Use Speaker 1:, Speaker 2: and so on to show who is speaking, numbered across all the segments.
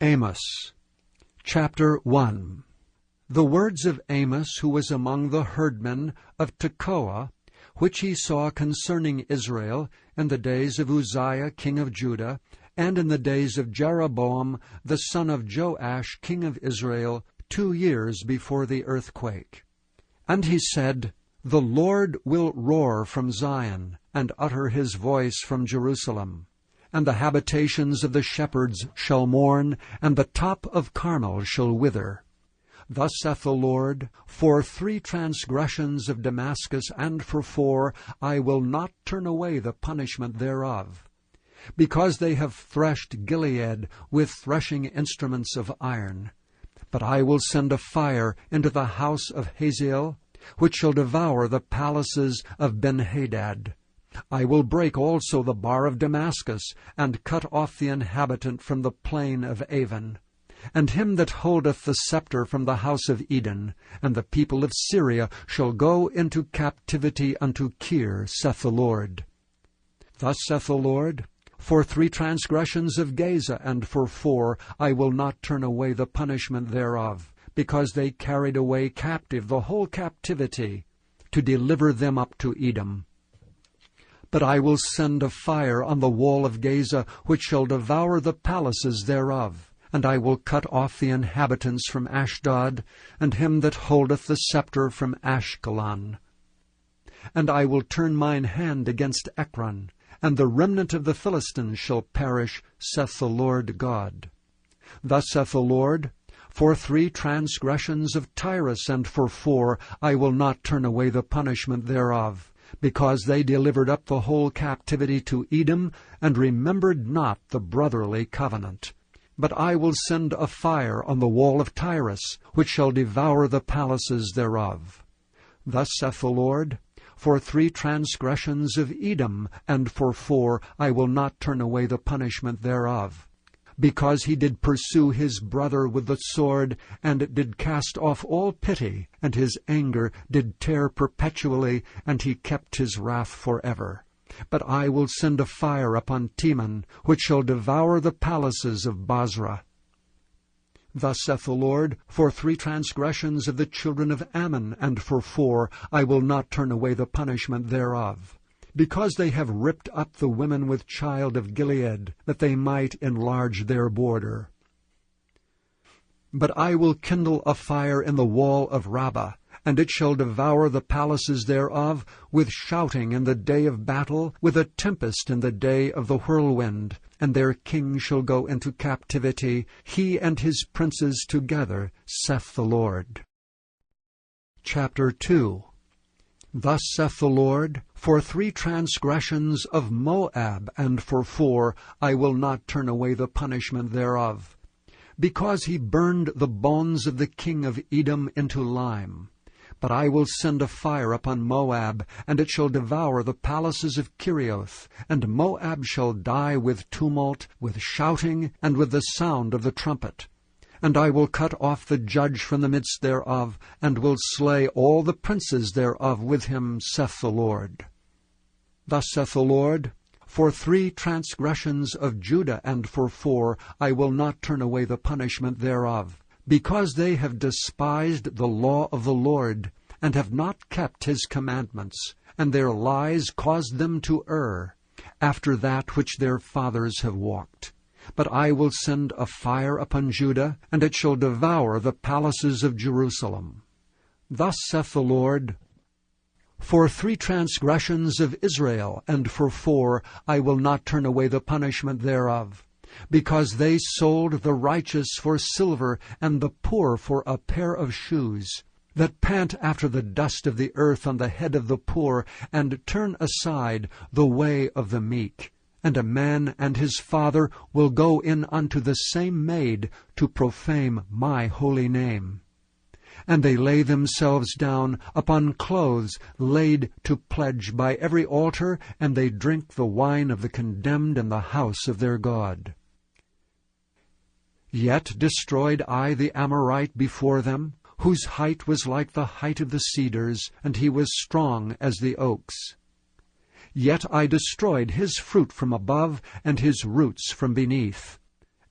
Speaker 1: Amos, chapter 1. The words of Amos, who was among the herdmen of Tekoa, which he saw concerning Israel in the days of Uzziah king of Judah, and in the days of Jeroboam the son of Joash king of Israel, 2 years before the earthquake. And he said, The Lord will roar from Zion, and utter his voice from Jerusalem. And the habitations of the shepherds shall mourn, and the top of Carmel shall wither. Thus saith the Lord, For 3 transgressions of Damascus, and for 4, I will not turn away the punishment thereof. Because they have threshed Gilead with threshing instruments of iron. But I will send a fire into the house of Hazael, which shall devour the palaces of Benhadad. I will break also the bar of Damascus, and cut off the inhabitant from the plain of Avon, and him that holdeth the scepter from the house of Eden. And the people of Syria shall go into captivity unto Kir, saith the Lord. Thus saith the Lord, For 3 transgressions of Gaza, and for 4, I will not turn away the punishment thereof, because they carried away captive the whole captivity, to deliver them up to Edom. But I will send a fire on the wall of Gaza, which shall devour the palaces thereof. And I will cut off the inhabitants from Ashdod, and him that holdeth the scepter from Ashkelon. And I will turn mine hand against Ekron, and the remnant of the Philistines shall perish, saith the Lord God. Thus saith the Lord, For 3 transgressions of Tyrus, and for 4, I will not turn away the punishment thereof, because they delivered up the whole captivity to Edom, and remembered not the brotherly covenant. But I will send a fire on the wall of Tyrus, which shall devour the palaces thereof. Thus saith the Lord, For 3 transgressions of Edom, and for 4, I will not turn away the punishment thereof. Because he did pursue his brother with the sword, and did cast off all pity, and his anger did tear perpetually, and he kept his wrath forever. But I will send a fire upon Teman, which shall devour the palaces of Bozrah. Thus saith the Lord, For 3 transgressions of the children of Ammon, and for 4, I will not turn away the punishment thereof. Because they have ripped up the women with child of Gilead, that they might enlarge their border. But I will kindle a fire in the wall of Rabbah, and it shall devour the palaces thereof, with shouting in the day of battle, with a tempest in the day of the whirlwind. And their king shall go into captivity, he and his princes together, saith the Lord. Chapter 2. Thus saith the Lord, For 3 transgressions of Moab, and for 4, I will not turn away the punishment thereof. Because he burned the bones of the king of Edom into lime. But I will send a fire upon Moab, and it shall devour the palaces of Kerioth, and Moab shall die with tumult, with shouting, and with the sound of the trumpet. And I will cut off the judge from the midst thereof, and will slay all the princes thereof with him, saith the Lord. Thus saith the Lord, For 3 transgressions of Judah, and for 4, I will not turn away the punishment thereof, because they have despised the law of the Lord, and have not kept his commandments, and their lies caused them to err, after that which their fathers have walked. But I will send a fire upon Judah, and it shall devour the palaces of Jerusalem. Thus saith the Lord, For 3 transgressions of Israel, and for 4, I will not turn away the punishment thereof, because they sold the righteous for silver, and the poor for a pair of shoes, that pant after the dust of the earth on the head of the poor, and turn aside the way of the meek. And a man and his father will go in unto the same maid to profane my holy name. And they lay themselves down upon clothes laid to pledge by every altar, and they drink the wine of the condemned in the house of their God. Yet destroyed I the Amorite before them, whose height was like the height of the cedars, and he was strong as the oaks. Yet I destroyed his fruit from above, and his roots from beneath.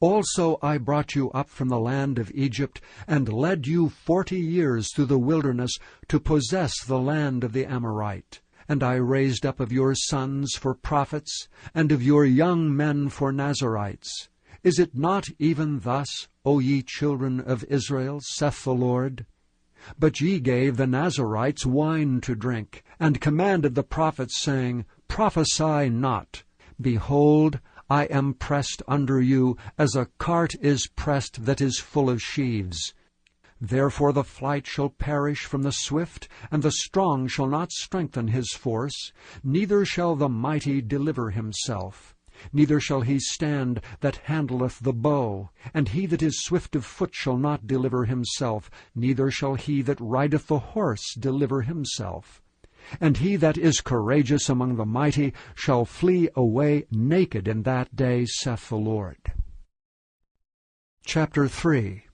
Speaker 1: Also I brought you up from the land of Egypt, and led you 40 years through the wilderness to possess the land of the Amorite. And I raised up of your sons for prophets, and of your young men for Nazirites. Is it not even thus, O ye children of Israel, saith the Lord? But ye gave the Nazirites wine to drink, and commanded the prophets, saying, Prophesy not. Behold, I am pressed under you, as a cart is pressed that is full of sheaves. Therefore the flight shall perish from the swift, and the strong shall not strengthen his force, neither shall the mighty deliver himself. Neither shall he stand that handleth the bow, and he that is swift of foot shall not deliver himself, neither shall he that rideth the horse deliver himself. And he that is courageous among the mighty shall flee away naked in that day, saith the Lord. Chapter 3.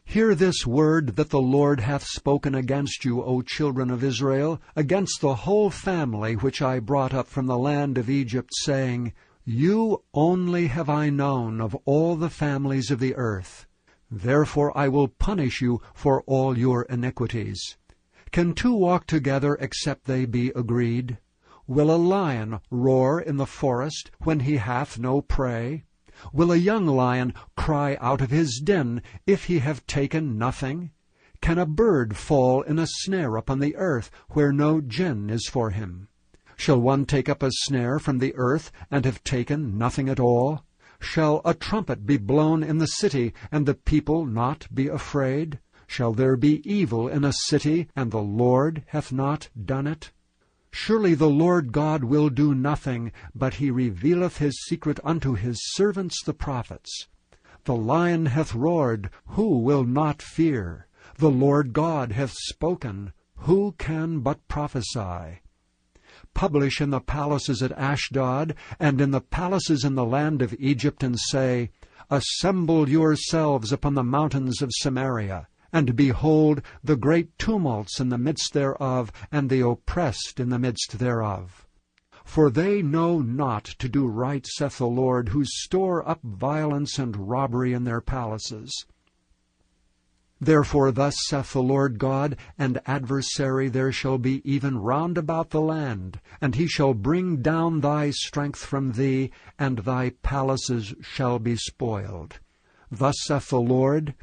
Speaker 1: Hear this word that the Lord hath spoken against you, O children of Israel, against the whole family which I brought up from the land of Egypt, saying, You only have I known of all the families of the earth. Therefore I will punish you for all your iniquities. Can two walk together except they be agreed? Will a lion roar in the forest when he hath no prey? Will a young lion cry out of his den if he have taken nothing? Can a bird fall in a snare upon the earth where no gin is for him? Shall one take up a snare from the earth and have taken nothing at all? Shall a trumpet be blown in the city and the people not be afraid? Shall there be evil in a city, and the Lord hath not done it? Surely the Lord God will do nothing, but he revealeth his secret unto his servants the prophets. The lion hath roared, who will not fear? The Lord God hath spoken, who can but prophesy? Publish in the palaces at Ashdod, and in the palaces in the land of Egypt, and say, Assemble yourselves upon the mountains of Samaria, and behold the great tumults in the midst thereof, and the oppressed in the midst thereof. For they know not to do right, saith the Lord, who store up violence and robbery in their palaces. Therefore thus saith the Lord God, An adversary there shall be even round about the land, and he shall bring down thy strength from thee, and thy palaces shall be spoiled. Thus saith the Lord,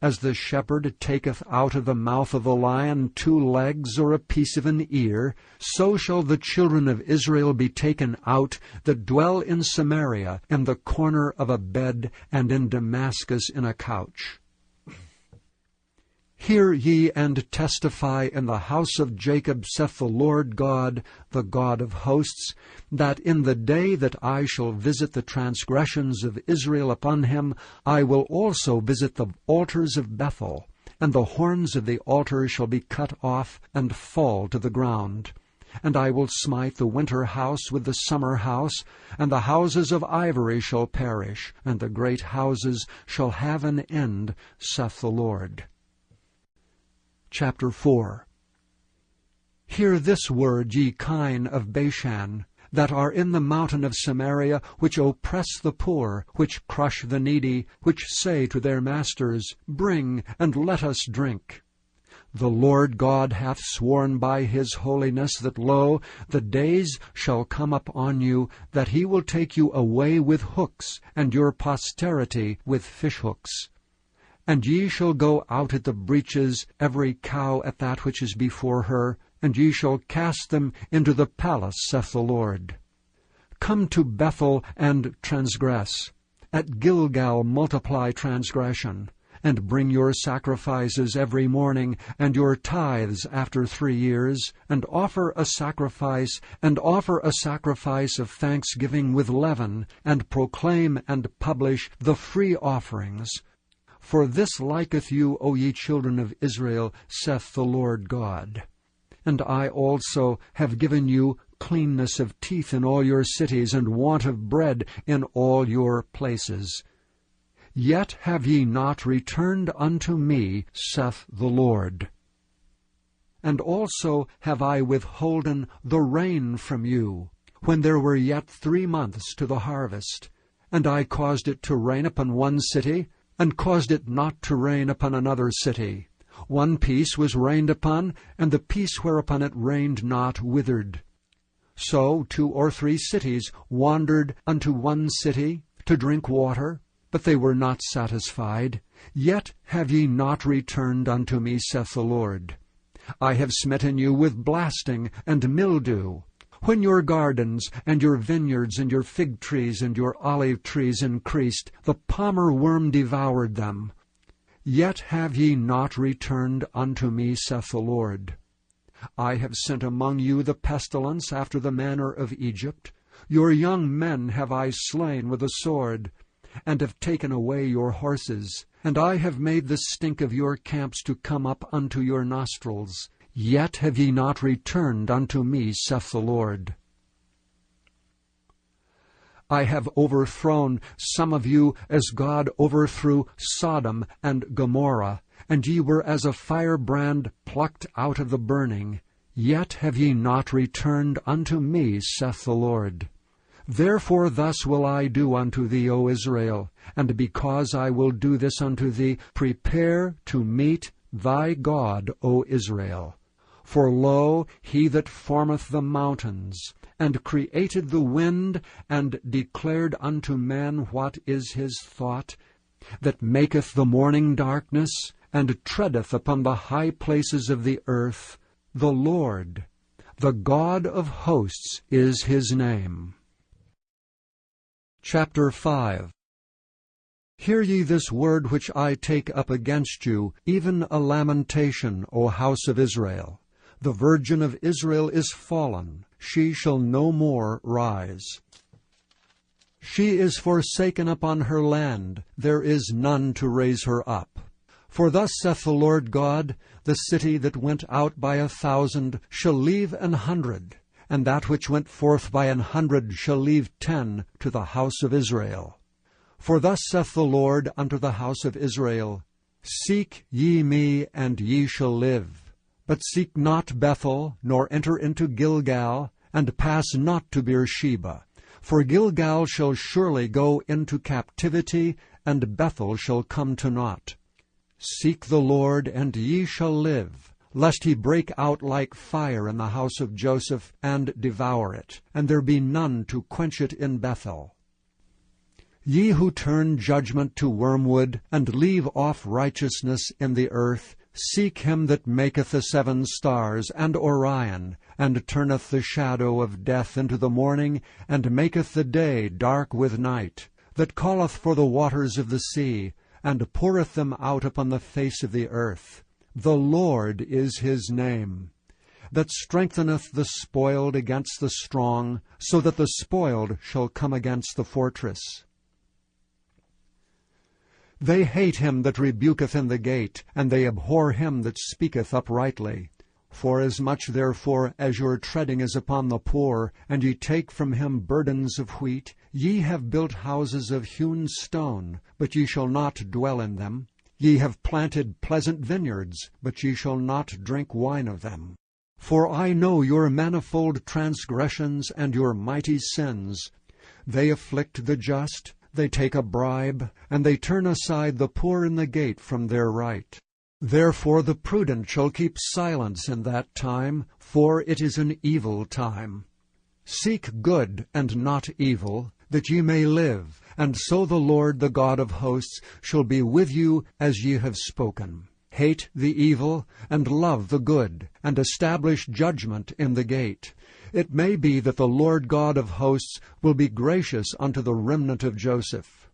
Speaker 1: As the shepherd taketh out of the mouth of the lion 2 legs or a piece of an ear, so shall the children of Israel be taken out that dwell in Samaria, in the corner of a bed, and in Damascus in a couch. Hear ye and testify in the house of Jacob, saith the Lord God, the God of hosts, that in the day that I shall visit the transgressions of Israel upon him, I will also visit the altars of Bethel, and the horns of the altar shall be cut off and fall to the ground. And I will smite the winter house with the summer house, and the houses of ivory shall perish, and the great houses shall have an end, saith the Lord. Chapter 4. Hear this word, ye kine of Bashan, that are in the mountain of Samaria, which oppress the poor, which crush the needy, which say to their masters, Bring, and let us drink. The Lord God hath sworn by his holiness that, lo, the days shall come upon you, that he will take you away with hooks, and your posterity with fishhooks. And ye shall go out at the breaches, every cow at that which is before her, and ye shall cast them into the palace, saith the Lord. Come to Bethel and transgress. At Gilgal multiply transgression, and bring your sacrifices every morning, and your tithes after 3 years, and offer a sacrifice of thanksgiving with leaven, and proclaim and publish the free offerings. For this liketh you, O ye children of Israel, saith the Lord God. And I also have given you cleanness of teeth in all your cities, and want of bread in all your places. Yet have ye not returned unto me, saith the Lord. And also have I withholden the rain from you, when there were yet 3 months to the harvest. and I caused it to rain upon one city, and caused it not to rain upon another city. One piece was rained upon, and the piece whereupon it rained not withered. So 2 or 3 cities wandered unto one city to drink water, but they were not satisfied. Yet have ye not returned unto me, saith the Lord. I have smitten you with blasting and mildew. When your gardens and your vineyards and your fig trees and your olive trees increased, the palmer worm devoured them. Yet have ye not returned unto me, saith the Lord. I have sent among you the pestilence after the manner of Egypt. Your young men have I slain with the sword, and have taken away your horses. And I have made the stink of your camps to come up unto your nostrils. Yet have ye not returned unto me, saith the Lord. I have overthrown some of you as God overthrew Sodom and Gomorrah, and ye were as a firebrand plucked out of the burning. Yet have ye not returned unto me, saith the Lord. Therefore thus will I do unto thee, O Israel, and because I will do this unto thee, prepare to meet thy God, O Israel. For lo, he that formeth the mountains, and created the wind, and declared unto man what is his thought, that maketh the morning darkness, and treadeth upon the high places of the earth, the Lord, the God of hosts is his name. Chapter 5. Hear ye this word which I take up against you, even a lamentation, O house of Israel. The virgin of Israel is fallen, she shall no more rise. She is forsaken upon her land, there is none to raise her up. For thus saith the Lord God, the city that went out by 1,000 shall leave 100, and that which went forth by 100 shall leave 10 to the house of Israel. For thus saith the Lord unto the house of Israel, Seek ye me, and ye shall live. But seek not Bethel, nor enter into Gilgal, and pass not to Beersheba. For Gilgal shall surely go into captivity, and Bethel shall come to naught. Seek the Lord, and ye shall live, lest he break out like fire in the house of Joseph, and devour it, and there be none to quench it in Bethel. Ye who turn judgment to wormwood, and leave off righteousness in the earth, seek him that maketh the 7 stars, and Orion, and turneth the shadow of death into the morning, and maketh the day dark with night, that calleth for the waters of the sea, and poureth them out upon the face of the earth. The Lord is his name, that strengtheneth the spoiled against the strong, so that the spoiled shall come against the fortress. They hate him that rebuketh in the gate, and they abhor him that speaketh uprightly. Forasmuch therefore as your treading is upon the poor, and ye take from him burdens of wheat, ye have built houses of hewn stone, but ye shall not dwell in them. Ye have planted pleasant vineyards, but ye shall not drink wine of them. For I know your manifold transgressions and your mighty sins. They afflict the just, they take a bribe, and they turn aside the poor in the gate from their right. Therefore the prudent shall keep silence in that time, for it is an evil time. Seek good and not evil, that ye may live, and so the Lord the God of hosts shall be with you as ye have spoken. Hate the evil, and love the good, and establish judgment in the gate. It may be that the Lord God of hosts will be gracious unto the remnant of Joseph.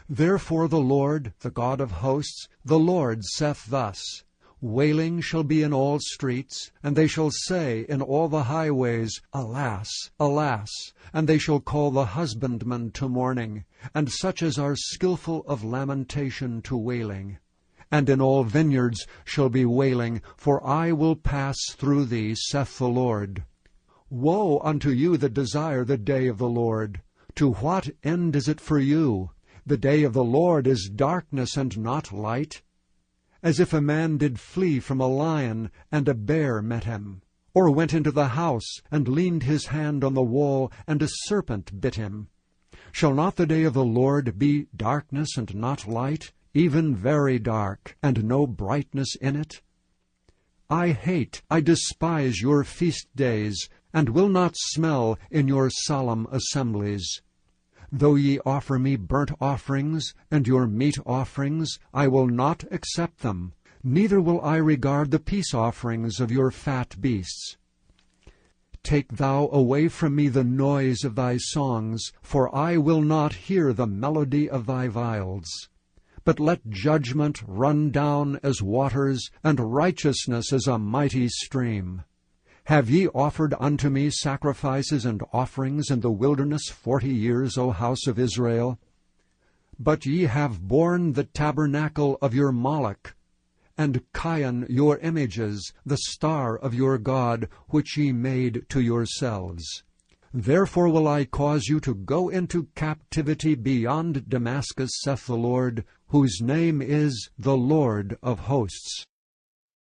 Speaker 1: Therefore the Lord, the God of hosts, the Lord saith thus, Wailing shall be in all streets, and they shall say in all the highways, Alas, alas! And they shall call the husbandman to mourning, and such as are skillful of lamentation to wailing. And in all vineyards shall be wailing, for I will pass through thee, saith the Lord. Woe unto you that desire the day of the Lord! To what end is it for you? The day of the Lord is darkness and not light. As if a man did flee from a lion, and a bear met him, or went into the house, and leaned his hand on the wall, and a serpent bit him. Shall not the day of the Lord be darkness and not light, even very dark, and no brightness in it? I despise your feast days, and will not smell in your solemn assemblies. Though ye offer me burnt offerings, and your meat offerings, I will not accept them, neither will I regard the peace offerings of your fat beasts. Take thou away from me the noise of thy songs, for I will not hear the melody of thy viols. But let judgment run down as waters, and righteousness as a mighty stream. Have ye offered unto me sacrifices and offerings in the wilderness 40 years, O house of Israel? But ye have borne the tabernacle of your Moloch, and Chion your images, the star of your God, which ye made to yourselves. Therefore will I cause you to go into captivity beyond Damascus, saith the Lord, whose name is the Lord of hosts.